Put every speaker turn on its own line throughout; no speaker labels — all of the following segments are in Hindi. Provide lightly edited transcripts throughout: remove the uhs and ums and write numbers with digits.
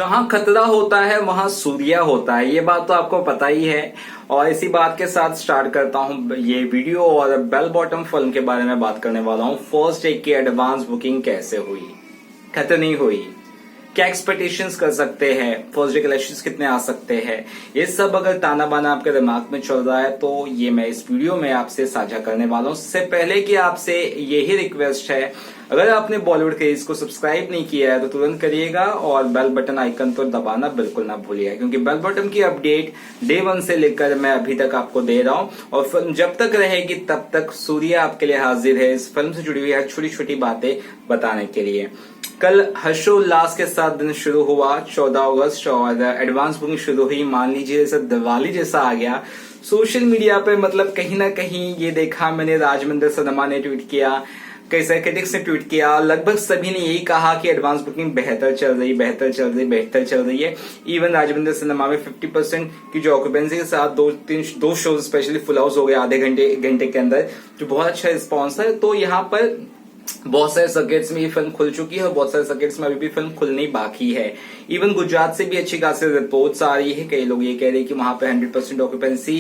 जहां खतरा होता है वहां सूर्या होता है, ये बात तो आपको पता ही है। और इसी बात के साथ स्टार्ट करता हूं ये वीडियो और बेल बॉटम फिल्म के बारे में बात करने वाला हूं। फर्स्ट डे की एडवांस बुकिंग कैसे हुई, कितनी हुई, क्या एक्सपेक्टेशंस कर सकते हैं, फर्स्ट डे कलेक्शंस कितने आ सकते हैं, ये सब अगर ताना बाना आपके दिमाग में चल रहा है तो ये मैं इस वीडियो में आपसे साझा करने वाला हूं। उससे पहले कि आपसे यही रिक्वेस्ट है, अगर आपने बॉलीवुड क्रेज को सब्सक्राइब नहीं किया है तो तुरंत करिएगा और बेल बटन आइकन तो दबाना बिल्कुल ना भूलिएगा, क्योंकि बेल बटन की अपडेट डे 1 से लेकर मैं अभी तक आपको दे रहा हूं। और फिल्म जब तक रहेगी तब तक सूर्या आपके लिए हाजिर है इस फिल्म से जुड़ी हुई हर छोटी छोटी बातें बताने के लिए। कल हर्षोल्लास के साथ दिन शुरू हुआ 14 अगस्त और एडवांस बुकिंग शुरू हुई। मान लीजिए जैसे दिवाली जैसा आ गया सोशल मीडिया पे, मतलब कहीं ना कहीं ये देखा मैंने, राजमिंदर सिन्हा ने ट्वीट किया, कई सारे क्रिटिक्स ने ट्वीट किया, लगभग सभी ने यही कहा कि एडवांस बुकिंग बेहतर चल रही है। इवन राजविंदर सिन्हा में 50% की जो ऑक्यूपेंसी के साथ दो शोज स्पेशली फुल हाउस हो गए आधे घंटे के अंदर, जो बहुत अच्छा रिस्पॉन्स है। तो यहाँ पर बहुत सारे सर्किट्स में ये फिल्म खुल चुकी है और बहुत सारे सर्किट्स में अभी भी फिल्म खुलनी बाकी है। इवन गुजरात से भी अच्छी खासी रिपोर्ट्स आ रही है, कई लोग ये कह रहे हैं कि वहां पे 100% ऑक्यूपेंसी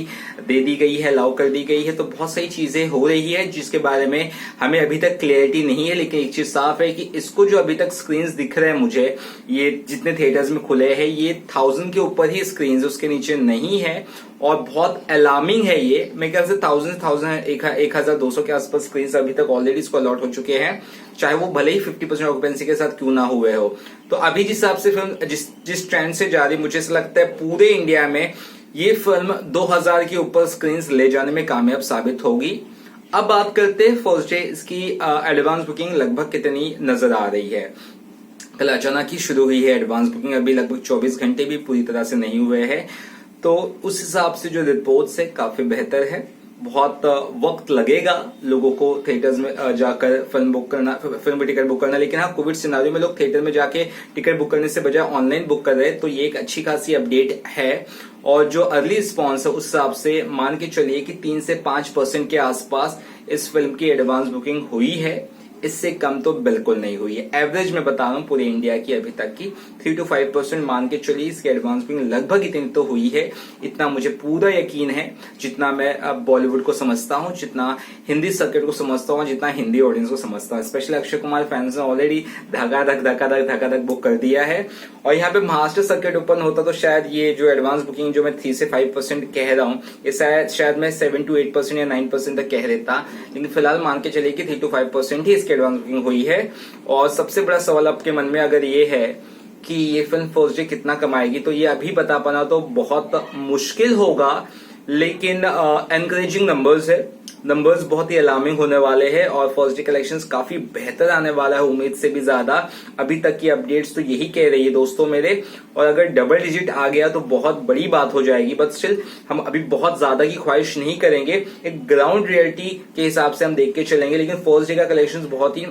दे दी गई है, अलाउ कर दी गई है। तो बहुत सारी चीजें हो रही है जिसके बारे में हमें अभी तक क्लियरिटी नहीं है। लेकिन एक चीज साफ है कि इसको जो अभी तक स्क्रीन दिख रहे हैं मुझे, ये जितने थिएटर्स में खुले हैं ये 1000 के ऊपर ही स्क्रीन, उसके नीचे नहीं है। और बहुत अलार्मिंग है ये, मेरे ख्याल से 1200 के आसपास स्क्रीन अभी तक ऑलरेडी इसको अलॉट हो चुके हैं, चाहे वो भले ही 50% ऑक्यूपेंसी के साथ क्यों ना हुए हो। तो अभी जिस हिसाब से फिल्म जिस ट्रेंड से जा रही, मुझे ऐसा लगता है पूरे इंडिया में ये फिल्म 2000 के ऊपर स्क्रीन ले जाने में कामयाब साबित होगी। अब बात करते हैं फर्स्ट डे इसकी एडवांस बुकिंग लगभग कितनी नजर आ रही है। कल अचानक ही शुरू हुई है एडवांस बुकिंग, अभी लगभग 24 घंटे भी पूरी तरह से नहीं हुए हैं। तो उस हिसाब से जो रिपोर्ट्स है काफी बेहतर है। बहुत वक्त लगेगा लोगों को थिएटर्स में जाकर फिल्म टिकट बुक करना, लेकिन हाँ कोविड सिनारियो में लोग थिएटर में जाके टिकट बुक करने से बजाय ऑनलाइन बुक कर रहे हैं, तो ये एक अच्छी खासी अपडेट है। और जो अर्ली रिस्पॉन्स है उस हिसाब से मान के चलिए कि 3 से 5% के आसपास इस फिल्म की एडवांस बुकिंग हुई है, इससे कम तो बिल्कुल नहीं हुई है। एवरेज में बता रहा हूं पूरे इंडिया की अभी तक की 3 to 5% मान के चलिए इसकी एडवांस बुकिंग लगभग इतनी तो हुई है। इतना मुझे पूरा यकीन है, जितना मैं अब बॉलीवुड को समझता हूं, जितना हिंदी सर्किट को समझता हूं, जितना हिंदी ऑडियंस को समझता हूं। स्पेशली अक्षय कुमार फैंस ने ऑलरेडी धका बुक कर दिया है। और यहाँ पे महाराष्ट्र सर्किट ओपन होता तो शायद ये जो एडवांस बुकिंग जो मैं 3 से 5% कह रहा हूं, ये शायद मैं 7 to 8% या 9% तक कह देता, लेकिन फिलहाल मान के चलिए कि 3 to 5% ही एडवांस बुकिंग हुई है। और सबसे बड़ा सवाल आपके मन में अगर ये है कि ये फिल्म फर्स्ट डे कितना कमाएगी, तो ये अभी बता पाना तो बहुत मुश्किल होगा। लेकिन एनकरेजिंग नंबर्स बहुत ही अलार्मिंग होने वाले हैं और फर्स्ट डे कलेक्शंस काफी बेहतर आने वाला है, उम्मीद से भी ज्यादा। अभी तक की अपडेट्स तो यही कह रही है दोस्तों मेरे, और अगर डबल डिजिट आ गया तो बहुत बड़ी बात हो जाएगी। बट स्टिल हम अभी बहुत ज्यादा की ख्वाहिश नहीं करेंगे, एक ग्राउंड रियलिटी के हिसाब से हम देख के चलेंगे। लेकिन फर्स्ट डे का कलेक्शंस बहुत ही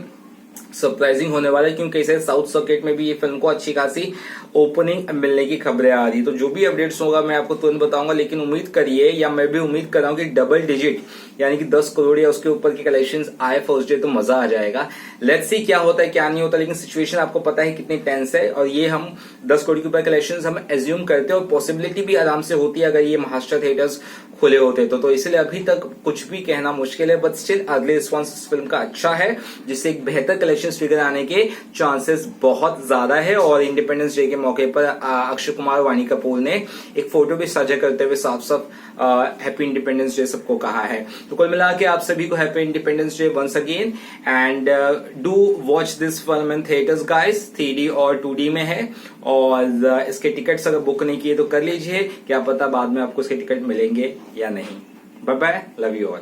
सरप्राइजिंग होने वाला है, क्योंकि इसे साउथ सर्किट में भी ये फिल्म को अच्छी खासी ओपनिंग मिलने की खबरें आ रही। तो जो भी अपडेट्स होगा मैं आपको तुरंत बताऊंगा, लेकिन उम्मीद करिए, या मैं भी उम्मीद कर रहा हूं कि डबल डिजिट यानी कि 10 करोड़ या उसके ऊपर की कलेक्शंस आए फर्स्ट डे, तो मजा आ जाएगा। लेट्स सी क्या होता है क्या नहीं होता, लेकिन सिचुएशन आपको पता है कितनी टेंस है। और ये हम 10 करोड़ के ऊपर कलेक्शंस हम एज्यूम करते हैं, और पॉसिबिलिटी भी आराम से होती है अगर ये महाराष्ट्र थिएटर्स खुले होते तो इसलिए अभी तक कुछ भी कहना मुश्किल है। बट स्टिल अगले रिस्पॉन्स इस फिल्म का अच्छा है, जिससे एक बेहतर कलेक्शन फिगर आने के चांसेस बहुत ज्यादा है। और इंडिपेंडेंस डे के मौके पर अक्षय कुमार, वाणी कपूर ने एक फोटो भी साझा करते हुए साफ साफ हैप्पी इंडिपेंडेंस डे सबको कहा है। तो कुल मिला के आप सभी को happy independence day once again, and do watch this film in theatres guys. 3D और 2D में है, और इसके टिकट्स अगर बुक नहीं किए तो कर लीजिए, क्या पता बाद में आपको इसके टिकट मिलेंगे या नहीं। Bye bye, love you all.